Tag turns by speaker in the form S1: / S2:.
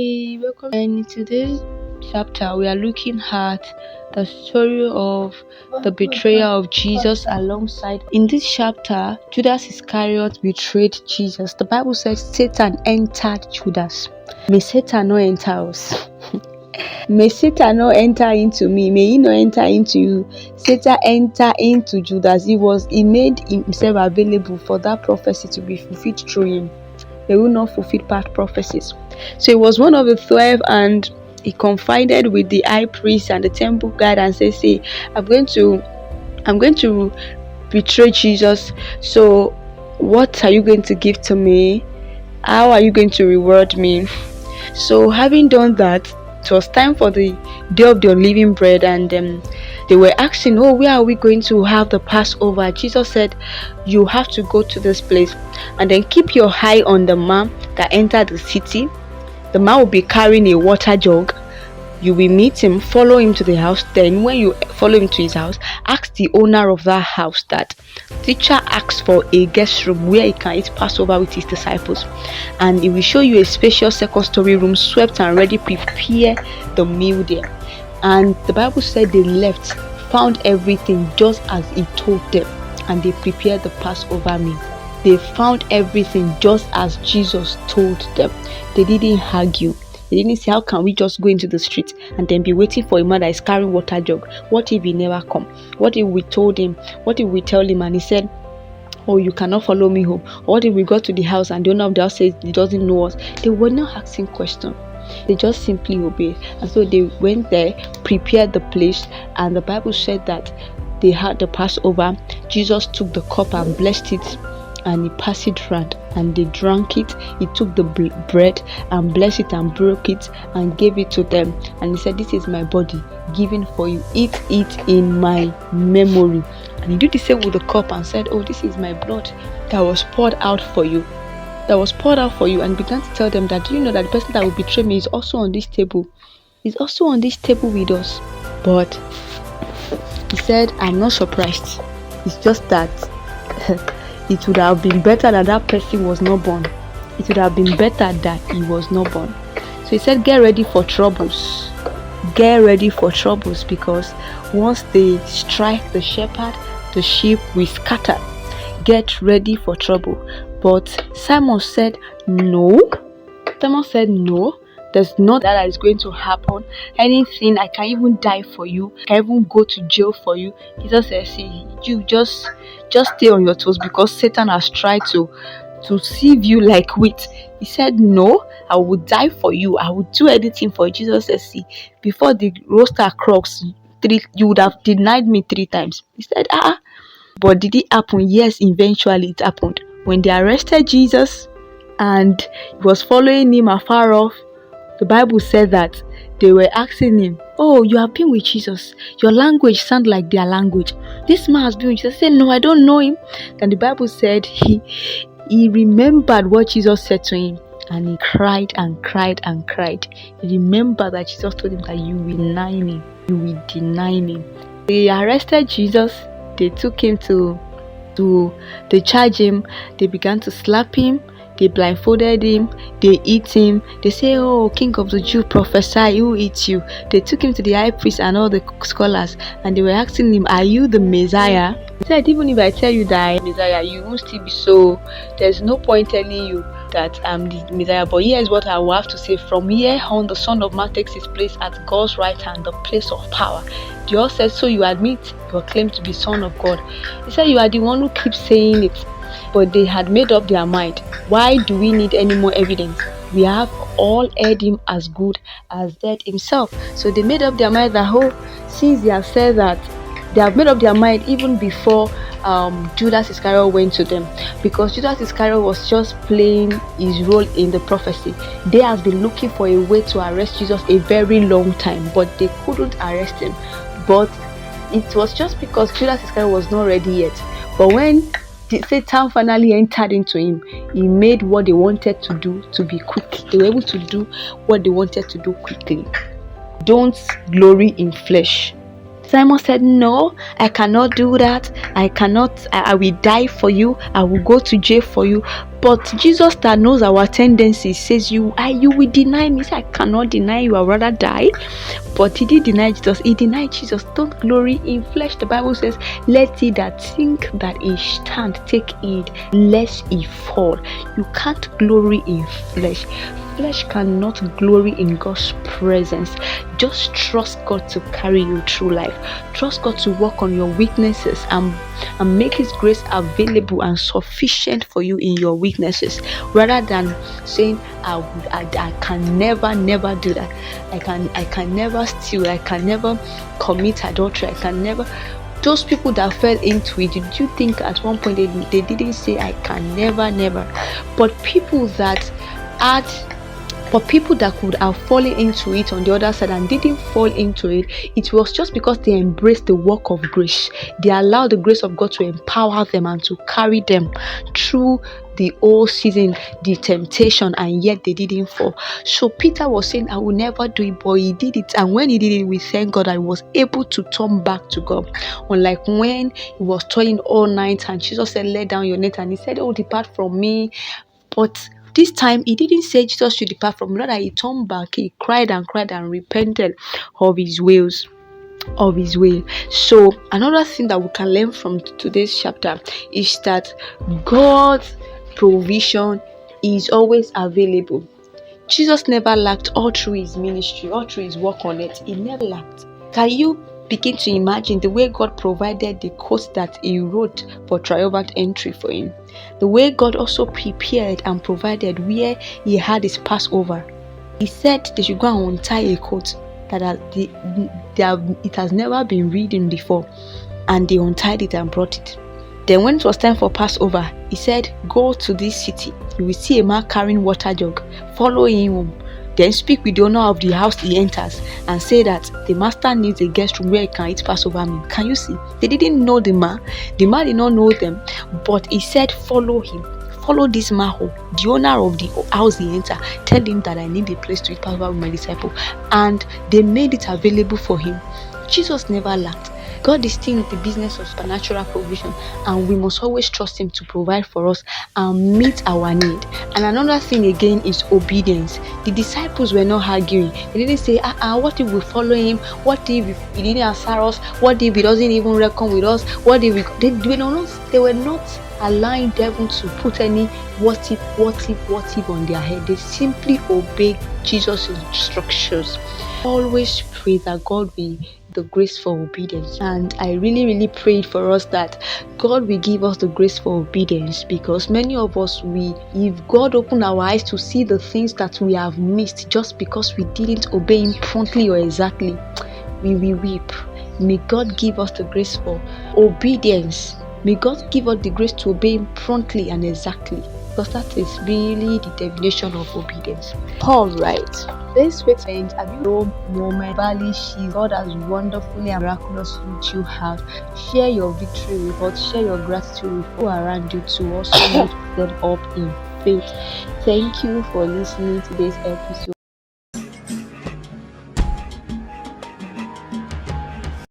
S1: Hi, welcome. And in today's chapter, we are looking at the story of the betrayal of Jesus alongside. In this chapter, Judas Iscariot betrayed Jesus. The Bible says Satan entered Judas. May Satan not enter us. May Satan not enter into me. May he not enter into you. Satan enter into Judas. He made himself available for that prophecy to be fulfilled through him. They will not fulfill past prophecies. So he was one of the 12, and he confided with the high priest and the temple guard and says, "Say, I'm going to betray Jesus. So what are you going to give to me? How are you going to reward me?" So having done that, it was time for the day of the unleavened bread, and they were asking, "Oh, where are we going to have the Passover?" Jesus said, "You have to go to this place, and then keep your eye on the man that entered the city. The man will be carrying a water jug. You will meet him, follow him to the house. Then when you follow him to his house, ask the owner of that house that teacher asks for a guest room where he can eat Passover with his disciples, and he will show you a spacious second-story room, swept and ready. Prepare the meal there." And the Bible said they left, found everything just as he told them, and they prepared the Passover meal. They found everything just as Jesus told them. They didn't argue. They didn't say, "How can we just go into the street and then be waiting for a man that is carrying water jug? What if he never come? What if we told him? What if we tell him and he said, 'Oh, you cannot follow me home'? Or what if we got to the house and the owner of the house says he doesn't know us?" They were not asking questions. They just simply obeyed. And so they went there, prepared the place, and the Bible said that they had the Passover. Jesus took the cup and blessed it, and he passed it round, and they drank it. He took the bread and blessed it and broke it and gave it to them, and he said, "This is my body given for you. Eat it in my memory." And he did the same with the cup and said, "Oh, this is my blood that was poured out for you. And began to tell them that, "Do you know that the person that will betray me is also on this table? Is also on this table with us?" But he said, "I'm not surprised. It's just that it would have been better that that person was not born. It would have been better that he was not born." So he said, "Get ready for troubles. Get ready for troubles, because once they strike the shepherd, the sheep will scatter. Get ready for trouble." But Simon said, "No." There's not that is going to happen. Anything, I can even die for you. I can even go to jail for you." Jesus said, "See, you just stay on your toes, because Satan has tried to sieve you like wheat." He said, "No, I will die for you. I will do anything for you." Jesus said, "See, before the rooster crows, you would have denied me 3 times. He said, But did it happen? Yes, eventually it happened. When they arrested Jesus and he was following him afar off, the Bible said that they were asking him, "Oh, you have been with Jesus. Your language sounds like their language. This man has been with Jesus." He said, "No, I don't know him." And the Bible said he remembered what Jesus said to him, and he cried and cried and cried. He remembered that Jesus told him that you will deny me. You will deny me. They arrested Jesus. They took him they charged him. They began to slap him. They blindfolded him. They eat him. They say, "Oh, King of the Jews, prophesy, who eats you?" They took him to the high priest and all the scholars, and they were asking him, "Are you the Messiah?" He said, "Even if I tell you that I am the Messiah, you won't still be so. There's no point telling you that I'm the Messiah. But here's what I will have to say. From here on, the Son of Man takes his place at God's right hand, the place of power." They all said, "So you admit your claim to be Son of God?" He said, "You are the one who keeps saying it." But they had made up their mind. Why do we need any more evidence? We have all heard him as good as dead himself. So they made up their mind that, since they have said that, they have made up their mind even before Judas Iscariot went to them, because Judas Iscariot was just playing his role in the prophecy. They have been looking for a way to arrest Jesus a very long time, but they couldn't arrest him. But it was just because Judas Iscariot was not ready yet. But when Satan finally entered into him, he made what they wanted to do to be quick. They were able to do what they wanted to do quickly. Don't glory in flesh. Simon said, "No, I cannot do that. I will die for you. I will go to jail for you." But Jesus, that knows our tendencies, says, you will deny me. He said, "I cannot deny you. I'd rather die." But he did deny Jesus. He denied Jesus. Don't glory in flesh. The Bible says, "Let he that think that he stand take heed, lest he fall." You can't glory in flesh. Flesh cannot glory in God's presence. Just trust God to carry you through life. Trust God to work on your weaknesses and make His grace available and sufficient for you in your weaknesses, rather than saying, I can never do that. I can never steal. I can never commit adultery. I can never. Those people that fell into it, did you think at one point they didn't say, "I can never"? But people that could have fallen into it on the other side and didn't fall into it, it was just because they embraced the work of grace. They allowed the grace of God to empower them and to carry them through the whole season, the temptation, and yet they didn't fall. So Peter was saying, "I will never do it," but he did it. And when he did it, we thank God that he was able to turn back to God. Unlike when he was toiling all night and Jesus said, "Lay down your net," and he said, "Oh, depart from me." But this time he didn't say Jesus should depart from him. Rather, he turned back. He cried and repented of his ways. So another thing that we can learn from today's chapter is that God's provision is always available. Jesus never lacked all through his ministry, all through his work on it. He never lacked. Can you begin to imagine the way God provided the coat that he wrote for triumphant entry for him? The way God also prepared and provided where he had his Passover. He said they should go and untie a coat that it has never been ridden before, and they untied it and brought it. Then when it was time for Passover, he said, "Go to this city. You will see a man carrying water jug. Follow him home. Then speak with the owner of the house he enters and say that the master needs a guest room where he can eat Passover meal." Can you see? They didn't know the man. The man did not know them. But he said, "Follow him. Follow this man home. The owner of the house he enters. Tell him that I need a place to eat Passover with my disciple." And they made it available for him. Jesus never lacked. God is still in the business of supernatural provision, and we must always trust him to provide for us and meet our need. And another thing again is obedience. The disciples were not arguing. They didn't say, what if we follow him? What if he didn't answer us? What if he doesn't even reckon with us? What if they were not allowing devil to put any what if on their head. They simply obeyed Jesus' instructions. Always pray that God will the grace for obedience, and I really prayed for us that God will give us the grace for obedience, because many of us, if God opened our eyes to see the things that we have missed just because we didn't obey him promptly or exactly, we will weep. May God give us the grace for obedience. May God give us the grace to obey him promptly and exactly, because that is really the definition of obedience. Alright, this week's friends, have you know moment God has wonderfully and miraculously with you have? Share your victory with us, share your gratitude with people around you to also lift them up in faith. Thank you for listening to this episode.